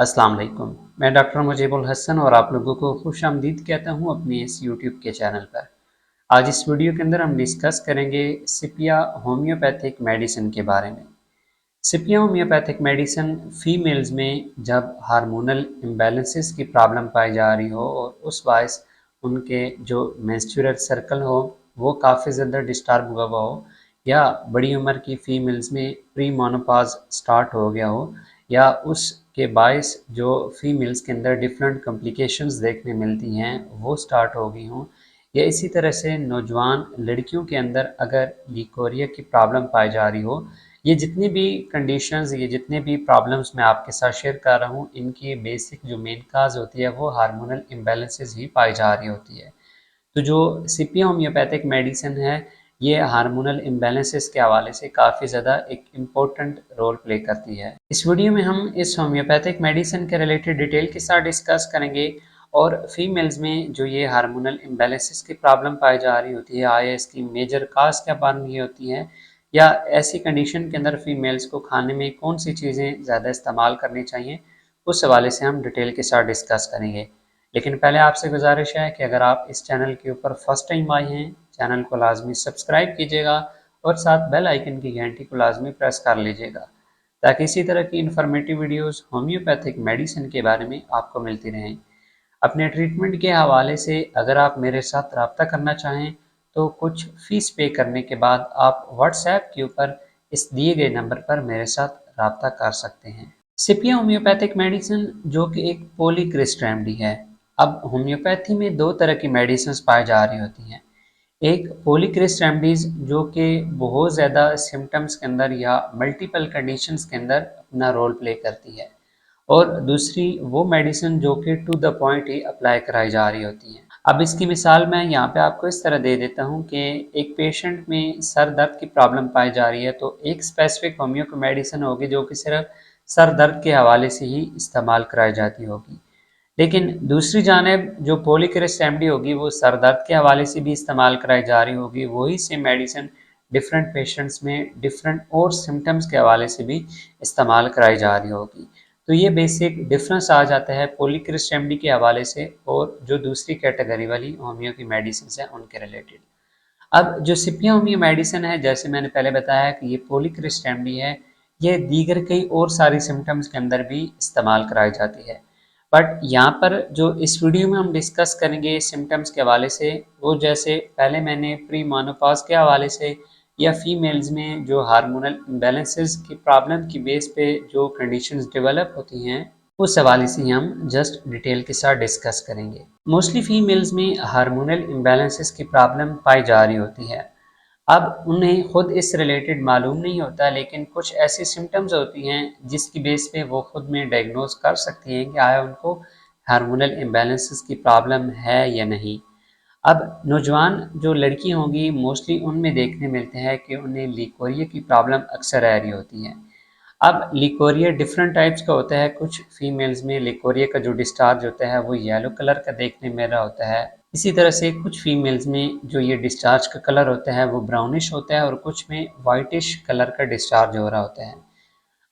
अस्सलाम वालेकुम। मैं डॉक्टर मुजीबुल हसन और आप लोगों को खुश आमदीद कहता हूँ अपने इस यूट्यूब के चैनल पर। आज इस वीडियो के अंदर हम डिस्कस करेंगे सिपिया होम्योपैथिक मेडिसिन के बारे में। सिपिया होम्योपैथिक मेडिसिन फीमेल्स में जब हार्मोनल इम्बैलेंसेस की प्रॉब्लम पाई जा रही हो और उस बायस उनके जो मेंस्ट्रुअल सर्कल हो वो काफ़ी ज़्यादा डिस्टर्ब हुआ हुआ हो, या बड़ी उम्र की फ़ीमेल्स में प्री मोनोपॉज स्टार्ट हो गया हो, या उसके बायस जो फीमेल्स के अंदर डिफरेंट कॉम्प्लिकेशंस देखने मिलती हैं वो स्टार्ट हो गई हों, या इसी तरह से नौजवान लड़कियों के अंदर अगर लिकोरिया की प्रॉब्लम पाई जा रही हो। ये जितनी भी कंडीशंस, ये जितने भी प्रॉब्लम्स मैं आपके साथ शेयर कर रहा हूँ, इनकी बेसिक जो मेन काज होती है वो हार्मोनल इम्बैलेंसेस ही पाई जा रही होती है। तो जो सिपिया होम्योपैथिक मेडिसिन है, ये हार्मोनल इम्बैलेंसेस के हवाले से काफ़ी ज़्यादा एक इम्पोर्टेंट रोल प्ले करती है। इस वीडियो में हम इस होम्योपैथिक मेडिसिन के रिलेटेड डिटेल के साथ डिस्कस करेंगे, और फीमेल्स में जो ये हार्मोनल इम्बैलेंसेस की प्रॉब्लम पाई जा रही होती है, आया इसकी मेजर काज क्या बन रही होती हैं, या ऐसी कंडीशन के अंदर फीमेल्स को खाने में कौन सी चीज़ें ज़्यादा इस्तेमाल करनी चाहिए, उस हवाले से हम डिटेल के साथ डिस्कस करेंगे। लेकिन पहले आपसे गुजारिश है कि अगर आप इस चैनल के ऊपर फर्स्ट टाइम आए हैं, चैनल को लाजमी सब्सक्राइब कीजिएगा और साथ बेल आइकन की घंटी को लाजमी प्रेस कर लीजिएगा, ताकि इसी तरह की इन्फॉर्मेटिव वीडियोस होम्योपैथिक मेडिसिन के बारे में आपको मिलती रहें। अपने ट्रीटमेंट के हवाले से अगर आप मेरे साथ रब्ता करना चाहें तो कुछ फ़ीस पे करने के बाद आप व्हाट्सएप के ऊपर इस दिए गए नंबर पर मेरे साथ रब्ता कर सकते हैं। सिपिया होम्योपैथिक मेडिसिन जो कि एक पॉलीक्रिस्ट रेमेडी है। अब होम्योपैथी में दो तरह की मेडिसिन पाई जा रही होती हैं। एक पॉलीक्रिस्ट रेमेडीज जो कि बहुत ज़्यादा सिम्टम्स के अंदर या मल्टीपल कंडीशंस के अंदर अपना रोल प्ले करती है, और दूसरी वो मेडिसिन जो कि टू द पॉइंट ही अप्लाई कराई जा रही होती हैं। अब इसकी मिसाल मैं यहाँ पे आपको इस तरह दे देता हूँ कि एक पेशेंट में सर दर्द की प्रॉब्लम पाई जा रही है, तो एक स्पेसिफिक होम्यो की मेडिसिन होगी जो कि सिर्फ सर दर्द के हवाले से ही इस्तेमाल कराई जाती होगी। लेकिन दूसरी जानिब जो पॉलीक्रिस्ट रेमेडी होगी वो सर दर्द के हवाले से भी इस्तेमाल कराई जा रही होगी, वही सेम मेडिसिन डिफरेंट पेशेंट्स में डिफरेंट और सिम्टम्स के हवाले से भी इस्तेमाल कराई जा रही होगी। तो ये बेसिक डिफरेंस आ जाता है पॉलीक्रिस्ट रेमेडी के हवाले से और जो दूसरी कैटेगरी वाली होम्यो की मेडिसिन हैं उनके रिलेटेड। अब जो सिपिया होम्यो मेडिसिन है, जैसे मैंने पहले बताया कि ये पॉलीक्रिस्ट रेमेडी है, ये दीगर कई और सारी सिम्टम्स के अंदर भी इस्तेमाल कराई जाती है। बट यहाँ पर जो इस वीडियो में हम डिस्कस करेंगे सिम्टम्स के हवाले से, वो जैसे पहले मैंने प्री मोनोपॉज के हवाले से या फीमेल्स में जो हार्मोनल इम्बैलेंसेस की प्रॉब्लम की बेस पे जो कंडीशंस डेवलप होती हैं, उस हवाले से हम जस्ट डिटेल के साथ डिस्कस करेंगे। मोस्टली फीमेल्स में हार्मोनल इम्बैलेंसेस की प्रॉब्लम पाई जा रही होती है। अब उन्हें खुद इस रिलेटेड मालूम नहीं होता, लेकिन कुछ ऐसी सिम्टम्स होती हैं जिसकी बेस पे वो खुद में डायग्नोज कर सकती हैं कि आया उनको हार्मोनल इम्बैलेंसेस की प्रॉब्लम है या नहीं। अब नौजवान जो लड़की होंगी मोस्टली उनमें देखने मिलते हैं कि उन्हें लिकोरिया की प्रॉब्लम अक्सर आ रही होती है। अब लिकोरिया डिफरेंट टाइप्स का होता है। कुछ फीमेल्स में लिकोरिया का जो डिस्चार्ज होता है वो येलो कलर का देखने में रहा होता है। इसी तरह से कुछ फीमेल्स में जो ये डिस्चार्ज का कलर होता है वो ब्राउनिश होता है, और कुछ में वाइटिश कलर का डिस्चार्ज हो रहा होता है।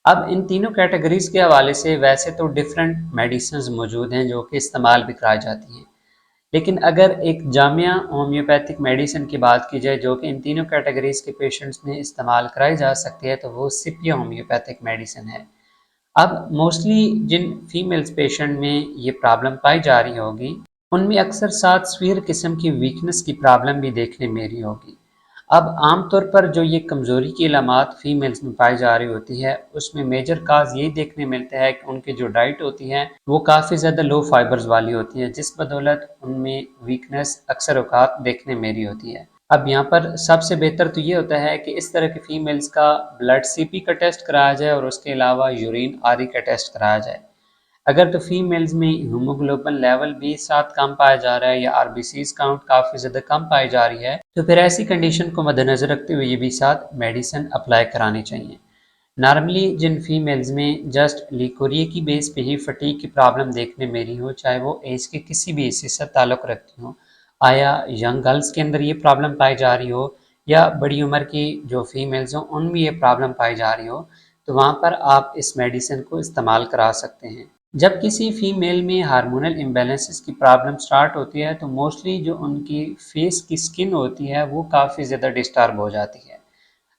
अब इन तीनों कैटेगरीज के हवाले से वैसे तो डिफरेंट मेडिसिन मौजूद हैं जो कि इस्तेमाल भी कराई जाती हैं, लेकिन अगर एक जामिया होम्योपैथिक मेडिसिन की बात की जाए जो कि इन तीनों कैटेगरीज के पेशेंट्स में इस्तेमाल कराई जा सकती है, तो वो सिपिया होम्योपैथिक मेडिसिन है। अब मोस्टली जिन फीमेल्स पेशेंट में ये प्रॉब्लम पाई जा रही होगी, उनमें अक्सर साथ स्वीर किस्म की वीकनेस की प्रॉब्लम भी देखने में रही होगी। अब आमतौर पर जो ये कमज़ोरी की अलामात फ़ीमेल्स में पाई जा रही होती है, उसमें मेजर काज़ यही देखने मिलता है कि उनकी जो डाइट होती है वो काफ़ी ज़्यादा लो फाइबर्स वाली होती है, जिस बदौलत उनमें वीकनेस अक्सर औकात देखने में रही होती है। अब यहाँ पर सबसे बेहतर तो ये होता है कि इस तरह की फ़ीमेल्स का ब्लड सीपी का टेस्ट कराया जाए और उसके अलावा यूरिन आरई का टेस्ट कराया जाए। अगर तो फीमेल्स में हीमोग्लोबिन लेवल भी साथ कम पाया जा रहा है या आरबीसीज काउंट काफ़ी ज़्यादा कम पाई जा रही है, तो फिर ऐसी कंडीशन को मद्देनज़र रखते हुए ये भी साथ मेडिसिन अप्लाई करानी चाहिए। नॉर्मली जिन फीमेल्स में जस्ट लिकोरिया की बेस पे ही फटीग की प्रॉब्लम देखने में रही हो, चाहे वो एज के किसी भी हिस्से से ताल्लुक़ रखती हो, आया यंग गर्ल्स के अंदर ये प्रॉब्लम पाई जा रही हो या बड़ी उम्र की जो फीमेल्स हों उनमें ये प्रॉब्लम पाई जा रही हो, तो वहाँ पर आप इस मेडिसिन को इस्तेमाल करा सकते हैं। जब किसी फीमेल में हार्मोनल इम्बैलेंसेस की प्रॉब्लम स्टार्ट होती है तो मोस्टली जो उनकी फेस की स्किन होती है वो काफ़ी ज़्यादा डिस्टर्ब हो जाती है।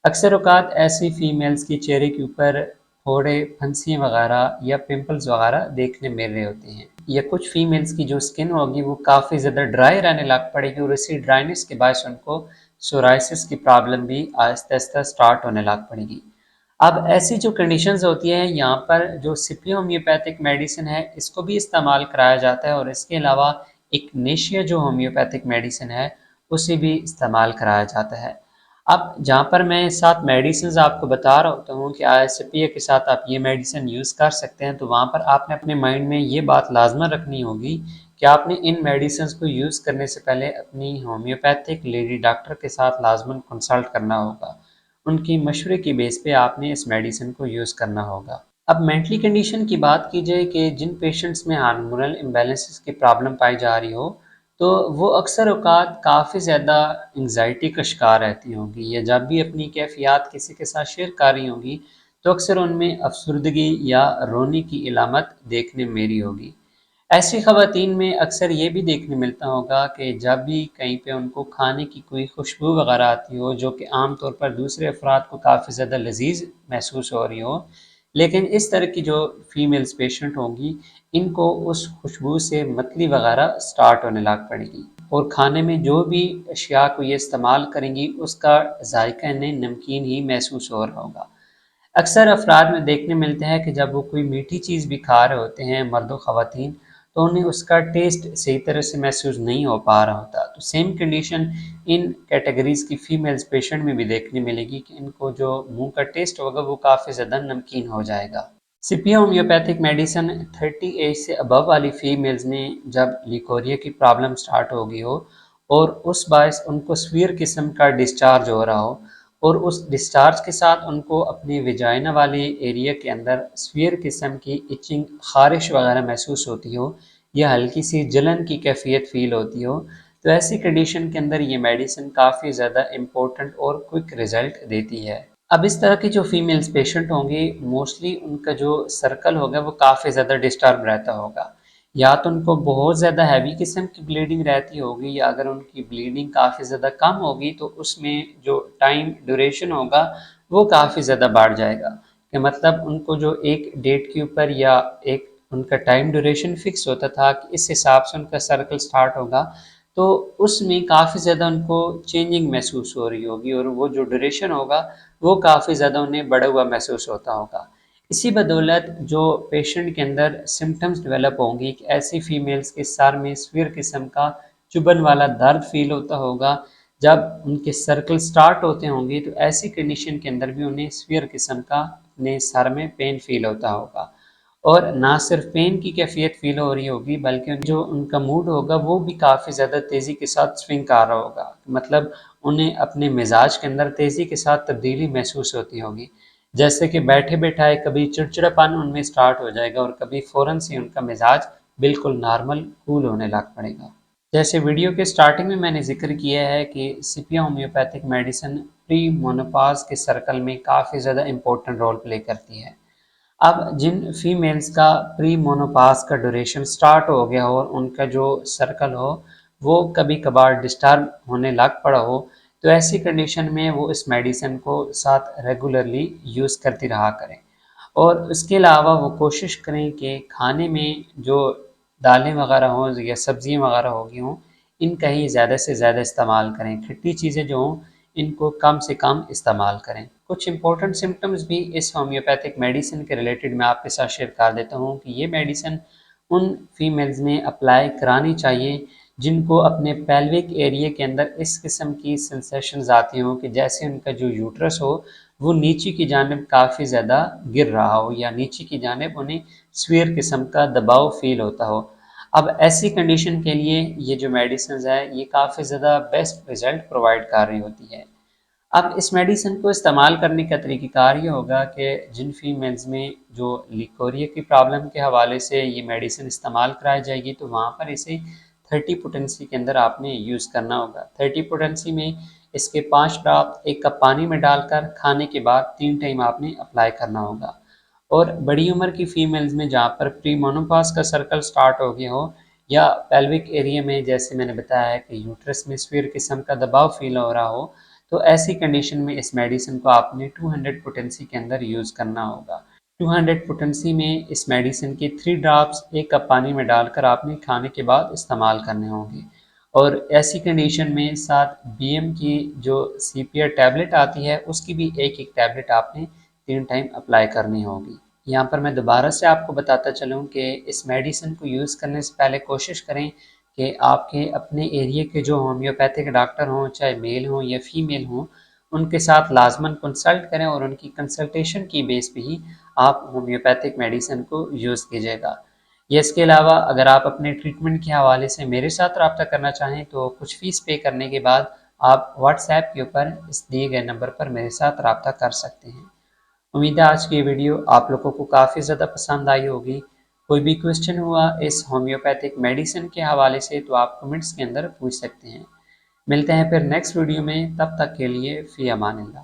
अक्सर औक़ात ऐसी फीमेल्स के चेहरे के ऊपर फोड़े, फुंसियाँ वग़ैरह या पिंपल्स वग़ैरह देखने मिल रहे होते हैं। या कुछ फीमेल्स की जो स्किन होगी वो काफ़ी ज़्यादा ड्राई रहने लग पड़ेगी और इसी ड्राइनेस के बायस उनको सोराइसिस की प्रॉब्लम भी आहिस्ता-आहिस्ता स्टार्ट होने लग पड़ेगी। अब ऐसी जो कंडीशंस होती हैं यहाँ पर जो सिप्ला होम्योपैथिक मेडिसिन है इसको भी इस्तेमाल कराया जाता है और इसके अलावा एक नेशिया जो होम्योपैथिक मेडिसिन है उसे भी इस्तेमाल कराया जाता है। अब जहाँ पर मैं 7 मेडिसिन्स आपको बता रहा होता हूँ कि आईएसपीए के साथ आप ये मेडिसिन यूज़ कर सकते हैं, तो वहाँ पर आपने अपने माइंड में ये बात लाज़िमन रखनी होगी कि आपने इन मेडिसिन्स को यूज़ करने से पहले अपनी होम्योपैथिक लेडी डॉक्टर के साथ लाज़िमन कंसल्ट करना होगा। उनकी मशवरे की बेस पे आपने इस मेडिसिन को यूज़ करना होगा। अब मेंटली कंडीशन की बात की जाए कि जिन पेशेंट्स में हार्मोनल इम्बैलेंसेस की प्रॉब्लम पाई जा रही हो, तो वो अक्सर औक़ात काफ़ी ज़्यादा एंग्ज़ायटी का शिकार रहती होंगी या जब भी अपनी कैफ़ियत किसी के साथ शेयर कर रही होंगी, तो अक्सर उनमें अफ़सरदगी या रोने की इलामत देखने में मिली होगी। ऐसी ख़वातीन में अक्सर ये भी देखने मिलता होगा कि जब भी कहीं पे उनको खाने की कोई खुशबू वग़ैरह आती हो, जो कि आम तौर पर दूसरे अफ़राद को काफ़ी ज़्यादा लज़ीज़ महसूस हो रही हो, लेकिन इस तरह की जो फ़ीमेल्स पेशेंट होंगी, इनको उस खुशबू से मतली वग़ैरह स्टार्ट होने लग पड़ेगी और खाने में जो भी अशिया को ये इस्तेमाल करेंगी, उसका ज़ायका इन्हें नमकीन ही महसूस हो रहा होगा। अक्सर अफराद में देखने मिलते हैं कि जब वो कोई मीठी चीज़ भी खा रहे होते हैं मर्द व ख़वातीन, तो उन्हें उसका टेस्ट सही तरह से महसूस नहीं हो पा रहा होता। तो सेम कंडीशन इन कैटेगरीज़ की फ़ीमेल्स पेशेंट में भी देखने मिलेगी कि इनको जो मुँह का टेस्ट होगा वो काफ़ी ज़्यादा नमकीन हो जाएगा। सिपिया होम्योपैथिक मेडिसिन 30 एज से अबव वाली फीमेल्स में जब लिकोरिया की प्रॉब्लम स्टार्ट हो गई हो और उस बायस उनको सीवियर किस्म का डिस्चार्ज हो रहा हो और उस डिस्चार्ज के साथ उनको अपनी विजाइना वाले एरिया के अंदर सीवियर किस्म की इचिंग, ख़ारिश वगैरह महसूस होती हो या हल्की सी जलन की कैफियत फ़ील होती हो, तो ऐसी कंडीशन के अंदर ये मेडिसिन काफ़ी ज़्यादा इम्पोर्टेंट और क्विक रिज़ल्ट देती है। अब इस तरह की जो फीमेल्स पेशेंट होंगी, मोस्टली उनका जो सर्कल होगा वो काफ़ी ज़्यादा डिस्टर्ब रहता होगा। या तो उनको बहुत ज़्यादा हैवी किस्म की ब्लीडिंग रहती होगी या अगर उनकी ब्लीडिंग काफ़ी ज़्यादा कम होगी तो उसमें जो टाइम ड्यूरेशन होगा वो काफ़ी ज़्यादा बढ़ जाएगा। कि मतलब उनको जो एक डेट के ऊपर या एक उनका टाइम ड्यूरेशन फिक्स होता था कि इस हिसाब से उनका सर्कल स्टार्ट होगा, तो उसमें काफ़ी ज़्यादा उनको चेंजिंग महसूस हो रही होगी और वो जो ड्यूरेशन होगा वो काफ़ी ज़्यादा उन्हें बढ़ा हुआ महसूस होता होगा। इसी बदौलत जो पेशेंट के अंदर सिम्पटम्स डेवलप होंगी कि ऐसी फीमेल्स के सर में सीवियर किस्म का चुभन वाला दर्द फ़ील होता होगा, जब उनके सर्कल स्टार्ट होते होंगे तो ऐसी कंडीशन के अंदर भी उन्हें सीवियर किस्म का अपने सर में पेन फ़ील होता होगा। और ना सिर्फ पेन की कैफियत फ़ील हो रही होगी बल्कि जो उनका मूड होगा वो भी काफ़ी ज़्यादा तेज़ी के साथ स्विंग कर रहा होगा। मतलब उन्हें अपने मिज़ाज के अंदर तेज़ी के साथ तब्दीली महसूस होती होगी। जैसे कि बैठे-बैठाए कभी चिड़चिड़ापन उनमें स्टार्ट हो जाएगा और कभी फ़ौरन से उनका मिज़ाज बिल्कुल नॉर्मल कूल होने लग पड़ेगा। जैसे वीडियो के स्टार्टिंग में मैंने ज़िक्र किया है कि सिपिया होम्योपैथिक मेडिसिन प्री मोनोपॉज़ के सर्कल में काफ़ी ज़्यादा इम्पोर्टेंट रोल प्ले करती है। अब जिन फीमेल्स का प्री मोनोपॉज़ का ड्यूरेशन स्टार्ट हो गया हो और उनका जो सर्कल हो वो कभी कभार डिस्टर्ब होने लग पड़ा हो, तो ऐसी कंडीशन में वो इस मेडिसिन को साथ रेगुलरली यूज़ करती रहा करें। और इसके अलावा वो कोशिश करें कि खाने में जो दालें वगैरह हों या सब्ज़ियाँ वगैरह हो गई हों, इनका ही ज़्यादा से ज़्यादा इस्तेमाल करें। खट्टी चीज़ें जो हों, इनको कम से कम इस्तेमाल करें। कुछ इम्पोर्टेंट सिम्पटम्स भी इस होम्योपैथिक मेडिसिन के रिलेटेड मैं आपके साथ शेयर कर देता हूँ कि ये मेडिसिन उन फीमेल्स में अप्लाई करानी चाहिए जिनको अपने पेल्विक एरिया के अंदर इस किस्म की सेंसेशंस आती हों कि जैसे उनका जो यूट्रस हो वो नीचे की जानिब काफ़ी ज़्यादा गिर रहा हो या नीचे की जानिब उन्हें स्फीयर किस्म का दबाव फ़ील होता हो। अब ऐसी कंडीशन के लिए ये जो मेडिसिन्स है ये काफ़ी ज़्यादा बेस्ट रिज़ल्ट प्रोवाइड कर रही होती है। अब इस मेडिसिन को इस्तेमाल करने का तरीक़ेकार ये होगा कि जिन फीमेल्स में जो लिकोरिया की प्रॉब्लम के हवाले से ये मेडिसिन इस्तेमाल कराई जाएगी तो वहाँ पर इसे 30 पोटेंसी के अंदर आपने यूज़ करना होगा। 30 पोटेंसी में इसके 5 ड्रॉप 1 कप पानी में डालकर खाने के बाद 3 टाइम आपने अप्लाई करना होगा। और बड़ी उम्र की फीमेल्स में जहाँ पर प्री मोनोपॉज का सर्कल स्टार्ट हो गया हो, या पेल्विक एरिया में जैसे मैंने बताया है कि यूट्रस में स्फीयर किस्म का दबाव फील हो रहा हो, तो ऐसी कंडीशन में इस मेडिसिन को आपने 200 पोटेंसी के अंदर यूज़ करना होगा। 200 पोटेंसी में इस मेडिसिन के 3 ड्रॉप्स 1 कप पानी में डालकर आपने खाने के बाद इस्तेमाल करने होंगे। और ऐसी कंडीशन में साथ बीएम की जो सीपीआर टैबलेट आती है, उसकी भी एक एक टैबलेट आपने 3 टाइम अप्लाई करनी होगी। यहाँ पर मैं दोबारा से आपको बताता चलूँ कि इस मेडिसिन को यूज़ करने से पहले कोशिश करें कि आपके अपने एरिया के जो होम्योपैथिक डॉक्टर हों, चाहे मेल हों या फीमेल हों, उनके साथ लाजमन कंसल्ट करें और उनकी कंसल्टेशन की बेस पे ही आप होम्योपैथिक मेडिसिन को यूज़ कीजिएगा। या इसके अलावा अगर आप अपने ट्रीटमेंट के हवाले से मेरे साथ रब्ता करना चाहें तो कुछ फ़ीस पे करने के बाद आप व्हाट्सएप के ऊपर इस दिए गए नंबर पर मेरे साथ रब्ता कर सकते हैं। उम्मीद है आज की ये वीडियो आप लोगों को काफ़ी ज़्यादा पसंद आई होगी। कोई भी क्वेश्चन हुआ इस होम्योपैथिक मेडिसिन के हवाले से तो आप कमेंट्स के अंदर पूछ सकते हैं। मिलते हैं फिर नेक्स्ट वीडियो में, तब तक के लिए फ़ी अमानिल्लाह।